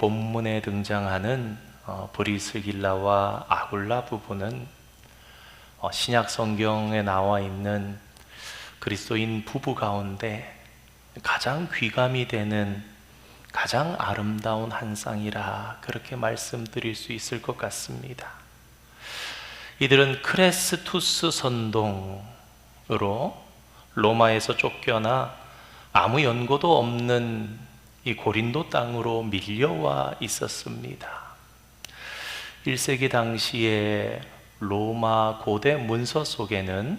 본문에 등장하는 브리스길라와 아굴라 부부는 신약 성경에 나와 있는 그리스도인 부부 가운데 가장 귀감이 되는 가장 아름다운 한 쌍이라 그렇게 말씀드릴 수 있을 것 같습니다. 이들은 크레스투스 선동으로 로마에서 쫓겨나 아무 연고도 없는 이 고린도 땅으로 밀려와 있었습니다. 1세기 당시에 로마 고대 문서 속에는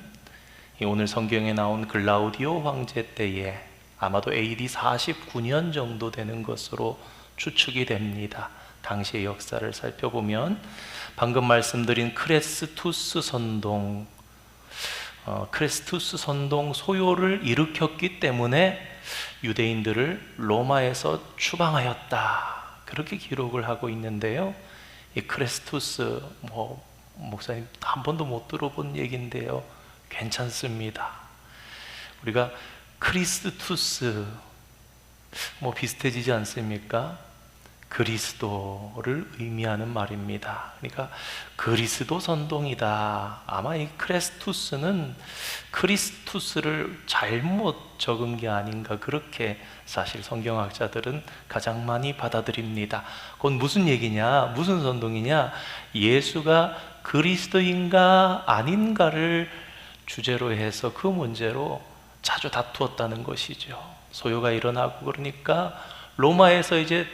오늘 성경에 나온 글라우디오 황제 때에 아마도 AD 49년 정도 되는 것으로 추측이 됩니다. 당시의 역사를 살펴보면 방금 말씀드린 크레스투스 선동 소요를 일으켰기 때문에 유대인들을 로마에서 추방하였다, 그렇게 기록을 하고 있는데요. 이 크레스투스 목사님 한 번도 못 들어본 얘기인데요, 괜찮습니다. 우리가 크리스투스 비슷해지지 않습니까? 그리스도를 의미하는 말입니다. 그러니까 그리스도 선동이다. 아마 이 크레스투스는 크리스투스를 잘못 적은 게 아닌가, 그렇게 사실 성경학자들은 가장 많이 받아들입니다. 그건 무슨 얘기냐, 무슨 선동이냐, 예수가 그리스도인가 아닌가를 주제로 해서 그 문제로 자주 다투었다는 것이죠. 소요가 일어나고 그러니까 로마에서 이제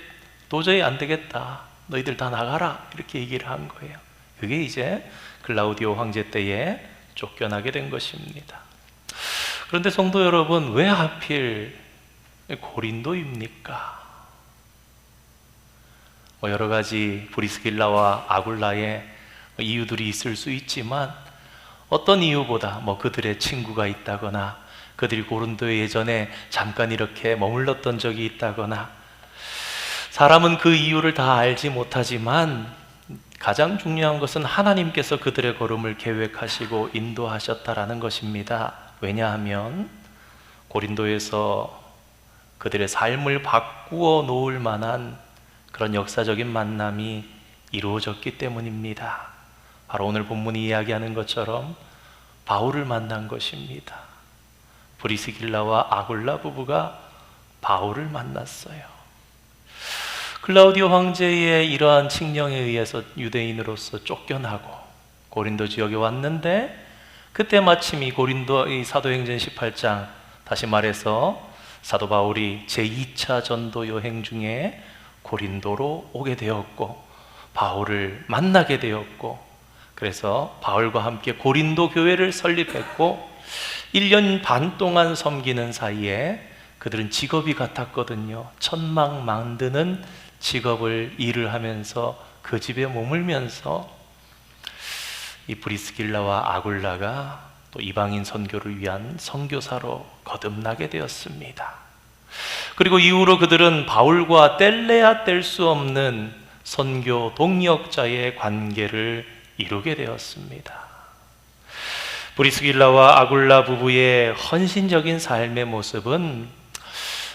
도저히 안 되겠다, 너희들 다 나가라, 이렇게 얘기를 한 거예요. 그게 이제 글라우디오 황제 때에 쫓겨나게 된 것입니다. 그런데 성도 여러분, 왜 하필 고린도입니까? 여러 가지 브리스길라와 아굴라의 이유들이 있을 수 있지만 어떤 이유보다 그들의 친구가 있다거나 그들이 고린도에 예전에 잠깐 이렇게 머물렀던 적이 있다거나, 사람은 그 이유를 다 알지 못하지만 가장 중요한 것은 하나님께서 그들의 걸음을 계획하시고 인도하셨다라는 것입니다. 왜냐하면 고린도에서 그들의 삶을 바꾸어 놓을 만한 그런 역사적인 만남이 이루어졌기 때문입니다. 바로 오늘 본문이 이야기하는 것처럼 바울을 만난 것입니다. 브리스길라와 아굴라 부부가 바울을 만났어요. 클라우디오 황제의 이러한 칙령에 의해서 유대인으로서 쫓겨나고 고린도 지역에 왔는데, 그때 마침 이 고린도 이 사도행전 18장, 다시 말해서 사도 바울이 제2차 전도 여행 중에 고린도로 오게 되었고 바울을 만나게 되었고, 그래서 바울과 함께 고린도 교회를 설립했고 1년 반 동안 섬기는 사이에 그들은 직업이 같았거든요. 천막 만드는 직업을 일을 하면서 그 집에 머물면서 이 브리스길라와 아굴라가 또 이방인 선교를 위한 선교사로 거듭나게 되었습니다. 그리고 이후로 그들은 바울과 뗄래야 뗄 수 없는 선교 동역자의 관계를 이루게 되었습니다. 브리스길라와 아굴라 부부의 헌신적인 삶의 모습은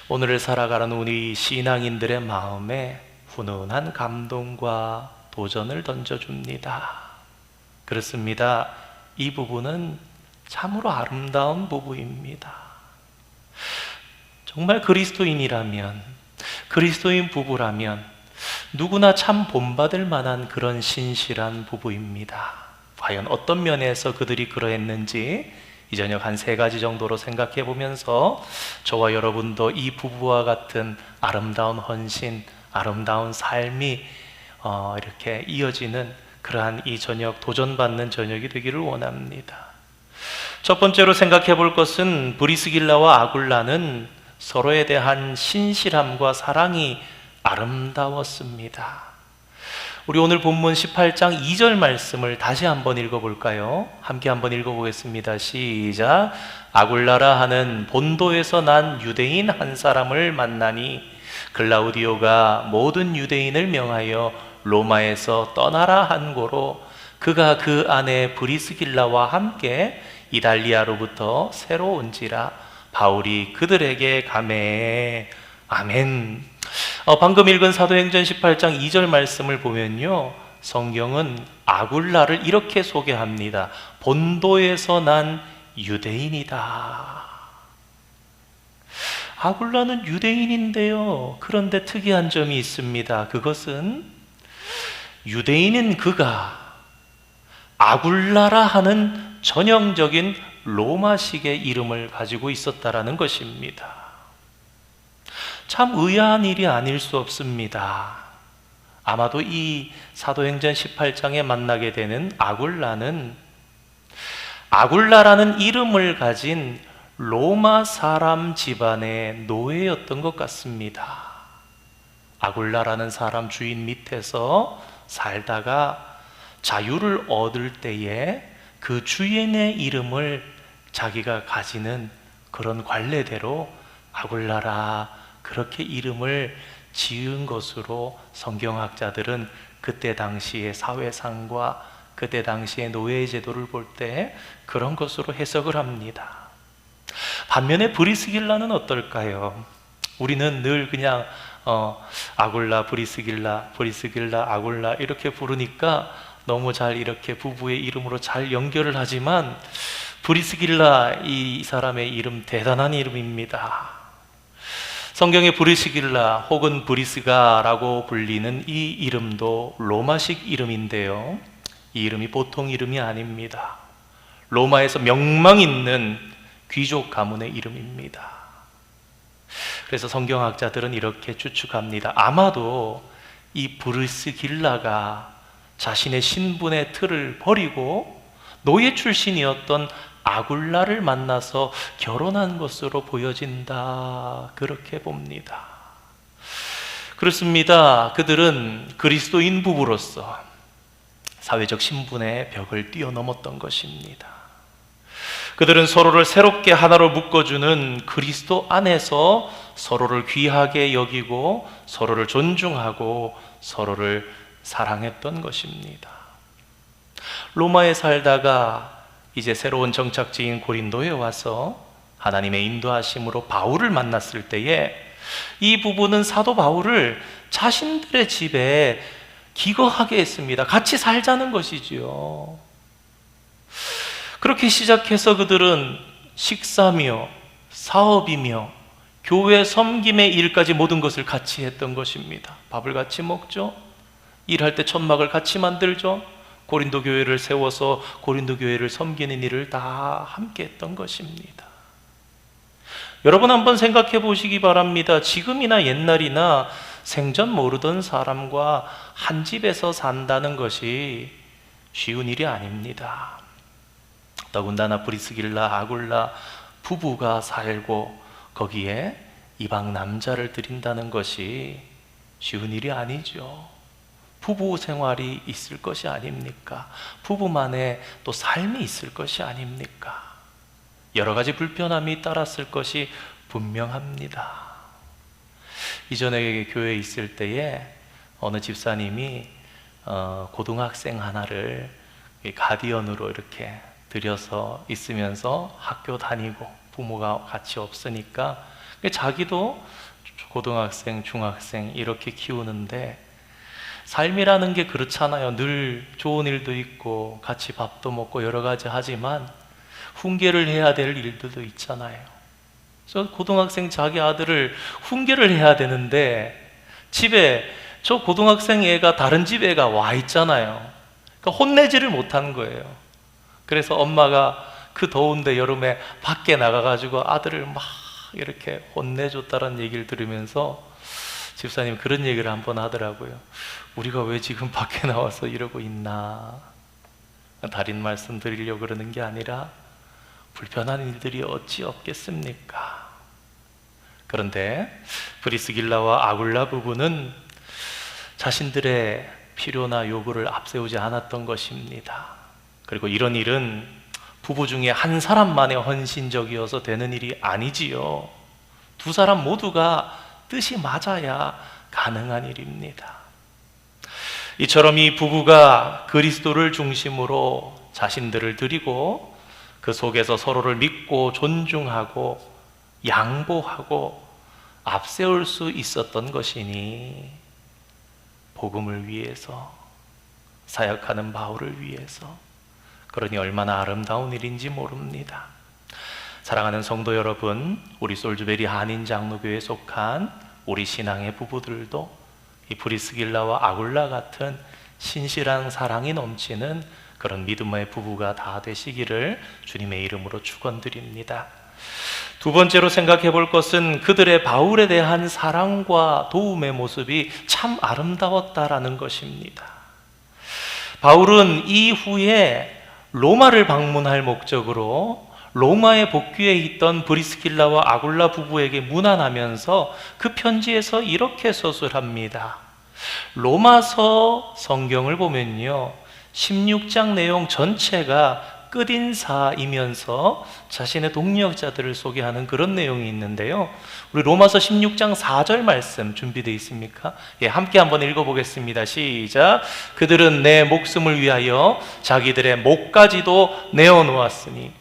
오늘을 살아가는 우리 신앙인들의 마음에 훈훈한 감동과 도전을 던져줍니다. 그렇습니다. 이 부부는 참으로 아름다운 부부입니다. 정말 그리스도인이라면, 그리스도인 부부라면 누구나 참 본받을 만한 그런 신실한 부부입니다. 과연 어떤 면에서 그들이 그러했는지 이 저녁 한 3가지 정도로 생각해 보면서 저와 여러분도 이 부부와 같은 아름다운 헌신, 아름다운 삶이 이렇게 이어지는 그러한 이 저녁, 도전받는 저녁이 되기를 원합니다. 첫 번째로 생각해 볼 것은 브리스길라와 아굴라는 서로에 대한 신실함과 사랑이 아름다웠습니다. 우리 오늘 본문 18장 2절 말씀을 다시 한번 읽어볼까요? 함께 한번 읽어보겠습니다. 시작. 아굴라라 하는 본도에서 난 유대인 한 사람을 만나니 글라우디오가 모든 유대인을 명하여 로마에서 떠나라 한 고로 그가 그 아내 브리스길라와 함께 이달리아로부터 새로 온지라 바울이 그들에게 가매해. 아멘. 방금 읽은 사도행전 18장 2절 말씀을 보면요, 성경은 아굴라를 이렇게 소개합니다. 본도에서 난 유대인이다. 아굴라는 유대인인데요, 그런데 특이한 점이 있습니다. 그것은 유대인인 그가 아굴라라 하는 전형적인 로마식의 이름을 가지고 있었다라는 것입니다. 참 의아한 일이 아닐 수 없습니다. 아마도 이 사도행전 18장에 만나게 되는 아굴라라는 이름을 가진 로마 사람 집안의 노예였던 것 같습니다. 아굴라라는 사람 주인 밑에서 살다가 자유를 얻을 때에 그 주인의 이름을 자기가 가지는 그런 관례대로 아굴라라 그렇게 이름을 지은 것으로 성경학자들은 그때 당시의 사회상과 그때 당시의 노예 제도를 볼 때 그런 것으로 해석을 합니다. 반면에 브리스길라는 어떨까요? 우리는 늘 그냥 아굴라, 브리스길라, 아굴라 이렇게 부르니까 너무 잘 이렇게 부부의 이름으로 잘 연결을 하지만 브리스길라 이 사람의 이름 대단한 이름입니다. 성경의 브리스길라 혹은 브리스가라고 불리는 이 이름도 로마식 이름인데요, 이 이름이 보통 이름이 아닙니다. 로마에서 명망 있는 귀족 가문의 이름입니다. 그래서 성경학자들은 이렇게 추측합니다. 아마도 이 브리스길라가 자신의 신분의 틀을 버리고 노예 출신이었던 아굴라를 만나서 결혼한 것으로 보여진다, 그렇게 봅니다. 그렇습니다. 그들은 그리스도인 부부로서 사회적 신분의 벽을 뛰어넘었던 것입니다. 그들은 서로를 새롭게 하나로 묶어주는 그리스도 안에서 서로를 귀하게 여기고 서로를 존중하고 서로를 사랑했던 것입니다. 로마에 살다가 이제 새로운 정착지인 고린도에 와서 하나님의 인도하심으로 바울을 만났을 때에 이 부부는 사도 바울을 자신들의 집에 기거하게 했습니다. 같이 살자는 것이지요. 그렇게 시작해서 그들은 식사며 사업이며 교회 섬김의 일까지 모든 것을 같이 했던 것입니다. 밥을 같이 먹죠. 일할 때 천막을 같이 만들죠. 고린도 교회를 세워서 고린도 교회를 섬기는 일을 다 함께 했던 것입니다. 여러분 한번 생각해 보시기 바랍니다. 지금이나 옛날이나 생전 모르던 사람과 한 집에서 산다는 것이 쉬운 일이 아닙니다. 더군다나 브리스길라, 아굴라 부부가 살고 거기에 이방 남자를 들인다는 것이 쉬운 일이 아니죠. 부부 생활이 있을 것이 아닙니까? 부부만의 또 삶이 있을 것이 아닙니까? 여러 가지 불편함이 따랐을 것이 분명합니다. 이전에 교회에 있을 때에 어느 집사님이 고등학생 하나를 가디언으로 이렇게 들여서 있으면서 학교 다니고 부모가 같이 없으니까 자기도 고등학생, 중학생 이렇게 키우는데 삶이라는 게 그렇잖아요. 늘 좋은 일도 있고 같이 밥도 먹고 여러 가지 하지만 훈계를 해야 될 일들도 있잖아요. 그래서 고등학생 자기 아들을 훈계를 해야 되는데 집에 저 고등학생 애가 다른 집 애가 와 있잖아요. 그러니까 혼내지를 못한 거예요. 그래서 엄마가 그 더운데 여름에 밖에 나가가지고 아들을 막 이렇게 혼내줬다는 얘기를 들으면서 집사님 그런 얘기를 한번 하더라고요. 우리가 왜 지금 밖에 나와서 이러고 있나? 다른 말씀 드리려고 그러는 게 아니라 불편한 일들이 어찌 없겠습니까? 그런데 브리스길라와 아굴라 부부는 자신들의 필요나 요구를 앞세우지 않았던 것입니다. 그리고 이런 일은 부부 중에 한 사람만의 헌신적이어서 되는 일이 아니지요. 두 사람 모두가 뜻이 맞아야 가능한 일입니다. 이처럼 이 부부가 그리스도를 중심으로 자신들을 드리고 그 속에서 서로를 믿고 존중하고 양보하고 앞세울 수 있었던 것이니 복음을 위해서, 사역하는 바울을 위해서. 그러니 얼마나 아름다운 일인지 모릅니다. 사랑하는 성도 여러분, 우리 솔즈베리 한인장로교회에 속한 우리 신앙의 부부들도 이 브리스길라와 아굴라 같은 신실한 사랑이 넘치는 그런 믿음의 부부가 다 되시기를 주님의 이름으로 축원드립니다. 두 번째로 생각해 볼 것은 그들의 바울에 대한 사랑과 도움의 모습이 참 아름다웠다라는 것입니다. 바울은 이후에 로마를 방문할 목적으로 로마에 복귀해 있던 브리스길라와 아굴라 부부에게 문안하면서 그 편지에서 이렇게 서술합니다. 로마서 성경을 보면요, 16장 내용 전체가 끝인사이면서 자신의 동역자들을 소개하는 그런 내용이 있는데요, 우리 로마서 16장 4절 말씀 준비되어 있습니까? 예, 함께 한번 읽어보겠습니다. 시작. 그들은 내 목숨을 위하여 자기들의 목까지도 내어놓았으니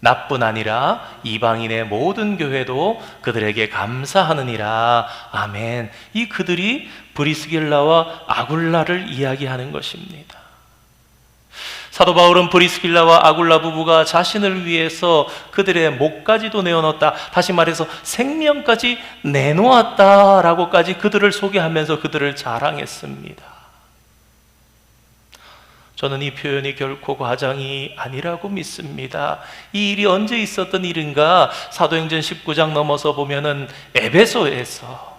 나뿐 아니라 이방인의 모든 교회도 그들에게 감사하느니라. 아멘. 이 그들이 브리스길라와 아굴라를 이야기하는 것입니다. 사도 바울은 브리스길라와 아굴라 부부가 자신을 위해서 그들의 목까지도 내어놓았다, 다시 말해서 생명까지 내놓았다라고까지 그들을 소개하면서 그들을 자랑했습니다. 저는 이 표현이 결코 과장이 아니라고 믿습니다. 이 일이 언제 있었던 일인가? 사도행전 19장 넘어서 보면은 에베소에서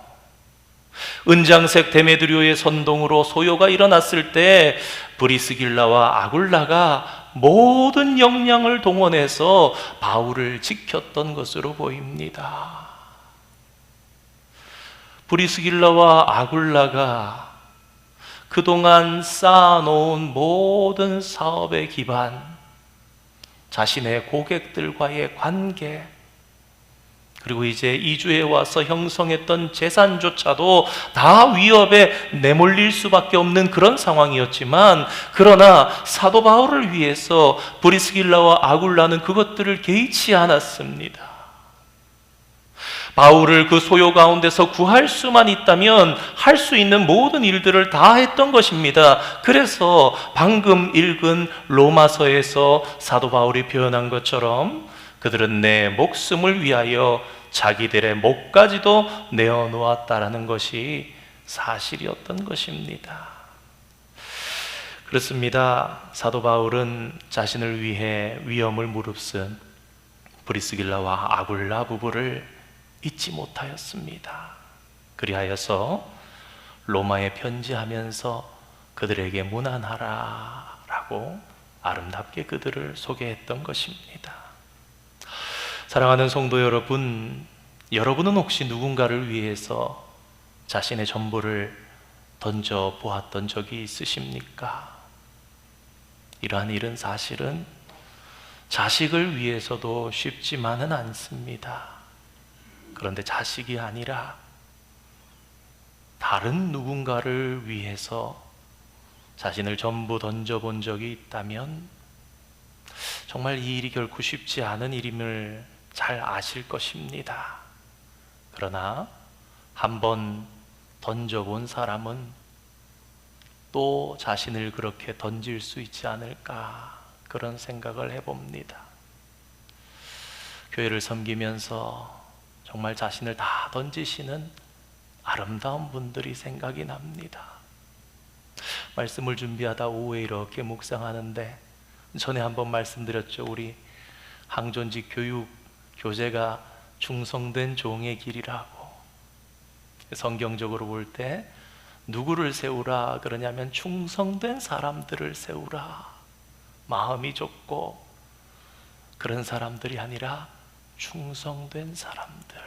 은장색 데메드리오의 선동으로 소요가 일어났을 때 브리스길라와 아굴라가 모든 역량을 동원해서 바울을 지켰던 것으로 보입니다. 브리스길라와 아굴라가 그동안 쌓아놓은 모든 사업의 기반, 자신의 고객들과의 관계, 그리고 이제 이주에 와서 형성했던 재산조차도 다 위협에 내몰릴 수밖에 없는 그런 상황이었지만, 그러나 사도 바울을 위해서 브리스길라와 아굴라는 그것들을 개의치 않았습니다. 바울을 그 소요 가운데서 구할 수만 있다면 할 수 있는 모든 일들을 다 했던 것입니다. 그래서 방금 읽은 로마서에서 사도 바울이 표현한 것처럼 그들은 내 목숨을 위하여 자기들의 목까지도 내어놓았다라는 것이 사실이었던 것입니다. 그렇습니다. 사도 바울은 자신을 위해 위험을 무릅쓴 브리스길라와 아굴라 부부를 잊지 못하였습니다. 그리하여서 로마에 편지하면서 그들에게 문안하라 라고 아름답게 그들을 소개했던 것입니다. 사랑하는 성도 여러분, 여러분은 혹시 누군가를 위해서 자신의 전부를 던져 보았던 적이 있으십니까? 이러한 일은 사실은 자식을 위해서도 쉽지만은 않습니다. 그런데 자식이 아니라 다른 누군가를 위해서 자신을 전부 던져본 적이 있다면 정말 이 일이 결코 쉽지 않은 일임을 잘 아실 것입니다. 그러나 한번 던져본 사람은 또 자신을 그렇게 던질 수 있지 않을까, 그런 생각을 해봅니다. 교회를 섬기면서 정말 자신을 다 던지시는 아름다운 분들이 생각이 납니다. 말씀을 준비하다 오후에 이렇게 묵상하는데, 전에 한번 말씀드렸죠. 우리 항존직 교육 교재가 충성된 종의 길이라고. 성경적으로 볼 때 누구를 세우라 그러냐면 충성된 사람들을 세우라. 마음이 좁고 그런 사람들이 아니라 충성된 사람들.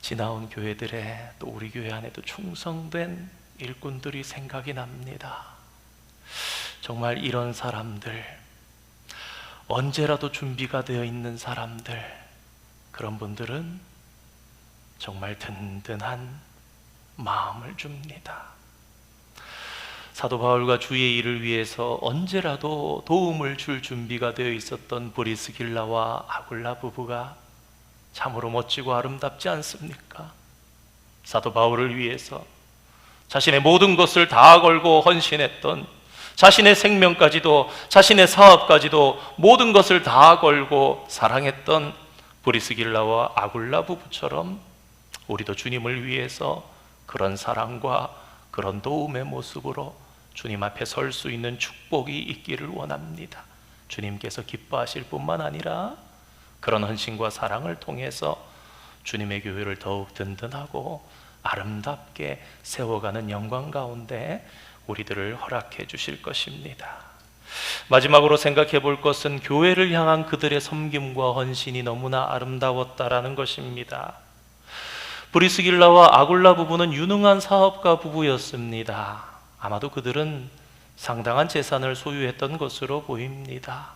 지나온 교회들에, 또 우리 교회 안에도 충성된 일꾼들이 생각이 납니다. 정말 이런 사람들, 언제라도 준비가 되어 있는 사람들, 그런 분들은 정말 든든한 마음을 줍니다. 사도 바울과 주의 일을 위해서 언제라도 도움을 줄 준비가 되어 있었던 브리스길라와 아굴라 부부가 참으로 멋지고 아름답지 않습니까? 사도 바울을 위해서 자신의 모든 것을 다 걸고 헌신했던, 자신의 생명까지도, 자신의 사업까지도 모든 것을 다 걸고 사랑했던 브리스길라와 아굴라 부부처럼 우리도 주님을 위해서 그런 사랑과 그런 도움의 모습으로 주님 앞에 설 수 있는 축복이 있기를 원합니다. 주님께서 기뻐하실 뿐만 아니라 그런 헌신과 사랑을 통해서 주님의 교회를 더욱 든든하고 아름답게 세워가는 영광 가운데 우리들을 허락해 주실 것입니다. 마지막으로 생각해 볼 것은 교회를 향한 그들의 섬김과 헌신이 너무나 아름다웠다라는 것입니다. 브리스길라와 아굴라 부부는 유능한 사업가 부부였습니다. 아마도 그들은 상당한 재산을 소유했던 것으로 보입니다.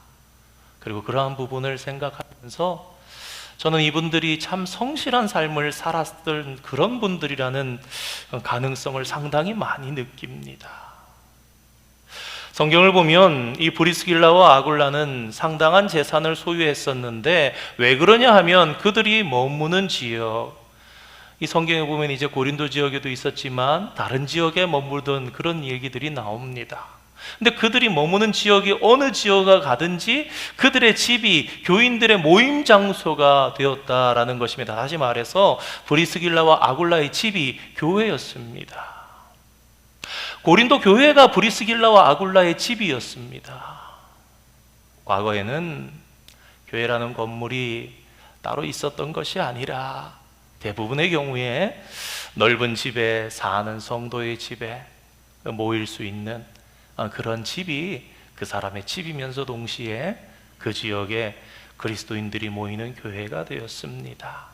그리고 그러한 부분을 생각하면서 저는 이분들이 참 성실한 삶을 살았던 그런 분들이라는 가능성을 상당히 많이 느낍니다. 성경을 보면 이 브리스길라와 아굴라는 상당한 재산을 소유했었는데 왜 그러냐 하면 그들이 머무는 지역, 이 성경에 보면 이제 고린도 지역에도 있었지만 다른 지역에 머물던 그런 얘기들이 나옵니다. 근데 그들이 머무는 지역이 어느 지역에 가든지 그들의 집이 교인들의 모임 장소가 되었다라는 것입니다. 다시 말해서 브리스길라와 아굴라의 집이 교회였습니다. 고린도 교회가 브리스길라와 아굴라의 집이었습니다. 과거에는 교회라는 건물이 따로 있었던 것이 아니라 대부분의 경우에 넓은 집에 사는 성도의 집에 모일 수 있는 그런 집이 그 사람의 집이면서 동시에 그 지역에 그리스도인들이 모이는 교회가 되었습니다.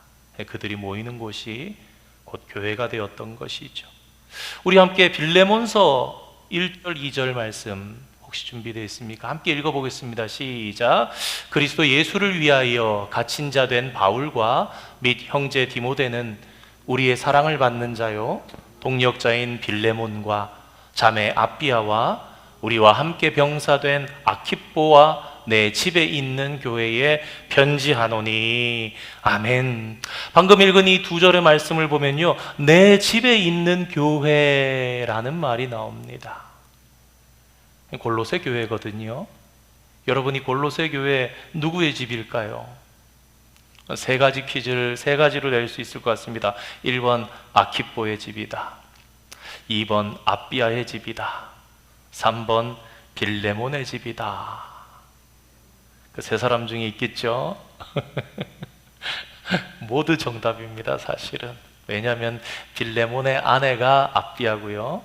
그들이 모이는 곳이 곧 교회가 되었던 것이죠. 우리 함께 빌레몬서 1절 2절 말씀 혹시 준비되어 있습니까? 함께 읽어보겠습니다. 시작. 그리스도 예수를 위하여 갇힌 자 된 바울과 및 형제 디모데는 우리의 사랑을 받는 자요 동역자인 빌레몬과 자매 아비아와 우리와 함께 병사된 아키뽀와 내 집에 있는 교회에 편지하노니. 아멘. 방금 읽은 이 두 절의 말씀을 보면요, 내 집에 있는 교회라는 말이 나옵니다. 골로새 교회거든요. 여러분이 골로새 교회 누구의 집일까요? 세 가지 퀴즈를 세 가지로 낼 수 있을 것 같습니다. 1번 아키뽀의 집이다, 2번 아비아의 집이다, 3번 빌레몬의 집이다. 그 세 사람 중에 있겠죠? 모두 정답입니다, 사실은. 왜냐하면 빌레몬의 아내가 아비아고요,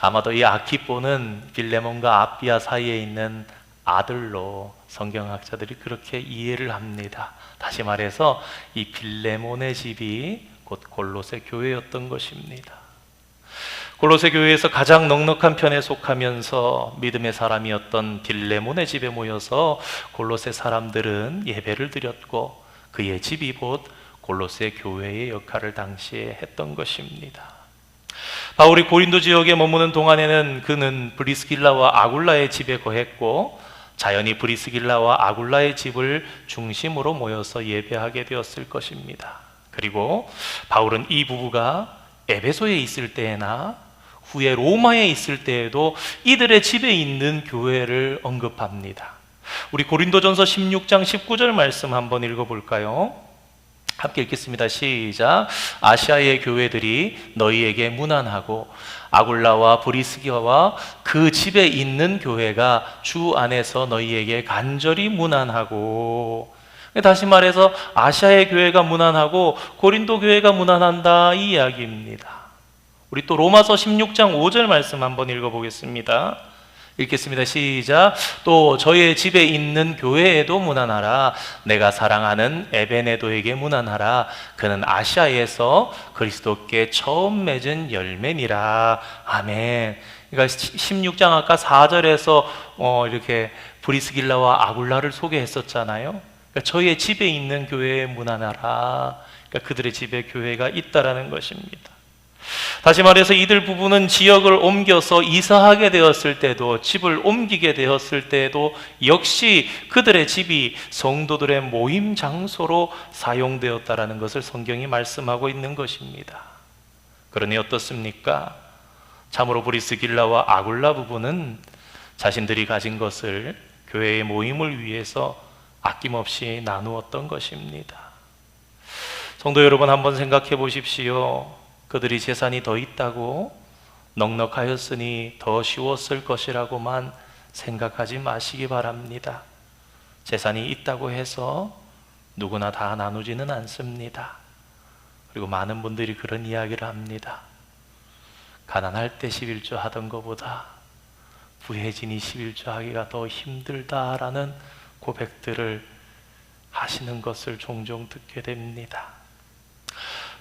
아마도 이 아키뽀는 빌레몬과 아비아 사이에 있는 아들로 성경학자들이 그렇게 이해를 합니다. 다시 말해서 이 빌레몬의 집이 곧 골로새 교회였던 것입니다. 골로새 교회에서 가장 넉넉한 편에 속하면서 믿음의 사람이었던 빌레몬의 집에 모여서 골로새 사람들은 예배를 드렸고 그의 집이 곧 골로새 교회의 역할을 당시에 했던 것입니다. 바울이 고린도 지역에 머무는 동안에는 그는 브리스길라와 아굴라의 집에 거했고 자연히 브리스길라와 아굴라의 집을 중심으로 모여서 예배하게 되었을 것입니다. 그리고 바울은 이 부부가 에베소에 있을 때나 후에 로마에 있을 때에도 이들의 집에 있는 교회를 언급합니다. 우리 고린도전서 16장 19절 말씀 한번 읽어볼까요? 함께 읽겠습니다. 시작. 아시아의 교회들이 너희에게 문안하고 아굴라와 브리스기와 그 집에 있는 교회가 주 안에서 너희에게 간절히 문안하고. 다시 말해서 아시아의 교회가 문안하고 고린도 교회가 문안한다, 이 이야기입니다. 우리 또 로마서 16장 5절 말씀 한번 읽어보겠습니다. 읽겠습니다. 시작. 또 저의 집에 있는 교회에도 문안하라. 내가 사랑하는 에베네도에게 문안하라. 그는 아시아에서 그리스도께 처음 맺은 열매니라. 아멘. 그러니까 16장 아까 4절에서 이렇게 브리스길라와 아굴라를 소개했었잖아요. 그러니까 저의 집에 있는 교회에 문안하라. 그러니까 그들의 집에 교회가 있다라는 것입니다. 다시 말해서 이들 부부는 지역을 옮겨서 이사하게 되었을 때도, 집을 옮기게 되었을 때도 역시 그들의 집이 성도들의 모임 장소로 사용되었다라는 것을 성경이 말씀하고 있는 것입니다. 그러니 어떻습니까? 참으로 브리스길라와 아굴라 부부는 자신들이 가진 것을 교회의 모임을 위해서 아낌없이 나누었던 것입니다. 성도 여러분, 한번 생각해 보십시오. 그들이 재산이 더 있다고 넉넉하였으니 더 쉬웠을 것이라고만 생각하지 마시기 바랍니다. 재산이 있다고 해서 누구나 다 나누지는 않습니다. 그리고 많은 분들이 그런 이야기를 합니다. 가난할 때 11조 하던 것보다 부해진이 11조 하기가 더 힘들다라는 고백들을 하시는 것을 종종 듣게 됩니다.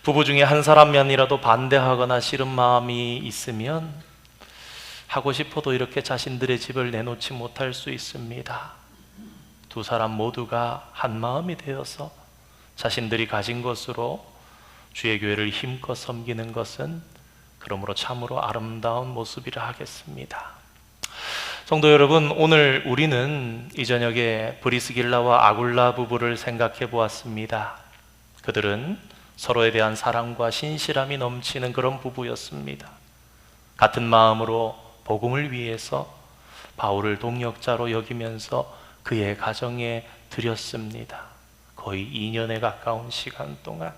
부부 중에 한 사람만이라도 반대하거나 싫은 마음이 있으면 하고 싶어도 이렇게 자신들의 집을 내놓지 못할 수 있습니다. 두 사람 모두가 한 마음이 되어서 자신들이 가진 것으로 주의 교회를 힘껏 섬기는 것은 그러므로 참으로 아름다운 모습이라 하겠습니다. 성도 여러분, 오늘 우리는 이 저녁에 브리스길라와 아굴라 부부를 생각해 보았습니다. 그들은 서로에 대한 사랑과 신실함이 넘치는 그런 부부였습니다. 같은 마음으로 복음을 위해서 바울을 동역자로 여기면서 그의 가정에 들였습니다. 거의 2년에 가까운 시간 동안.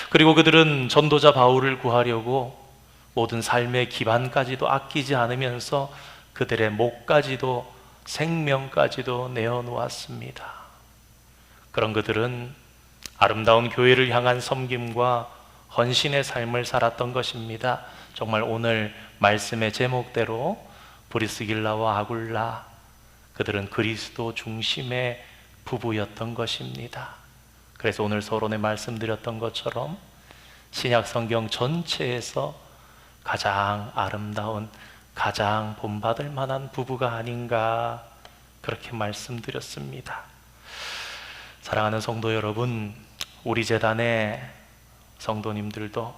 그리고 그들은 전도자 바울을 구하려고 모든 삶의 기반까지도 아끼지 않으면서 그들의 목까지도 생명까지도 내어놓았습니다. 그런 그들은 아름다운 교회를 향한 섬김과 헌신의 삶을 살았던 것입니다. 정말 오늘 말씀의 제목대로 브리스길라와 아굴라, 그들은 그리스도 중심의 부부였던 것입니다. 그래서 오늘 서론에 말씀드렸던 것처럼 신약 성경 전체에서 가장 아름다운, 가장 본받을 만한 부부가 아닌가 그렇게 말씀드렸습니다. 사랑하는 성도 여러분, 우리 재단의 성도님들도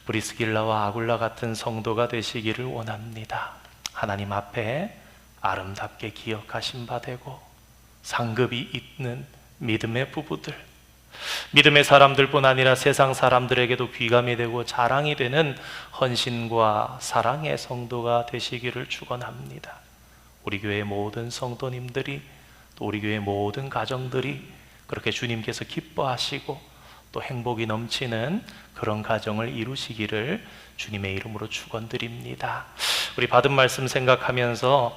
브리스길라와 아굴라 같은 성도가 되시기를 원합니다. 하나님 앞에 아름답게 기억하신 바 되고 상급이 있는 믿음의 부부들, 믿음의 사람들뿐 아니라 세상 사람들에게도 귀감이 되고 자랑이 되는 헌신과 사랑의 성도가 되시기를 축원합니다. 우리 교회 모든 성도님들이, 또 우리 교회 모든 가정들이 그렇게 주님께서 기뻐하시고 또 행복이 넘치는 그런 가정을 이루시기를 주님의 이름으로 축원드립니다. 우리 받은 말씀 생각하면서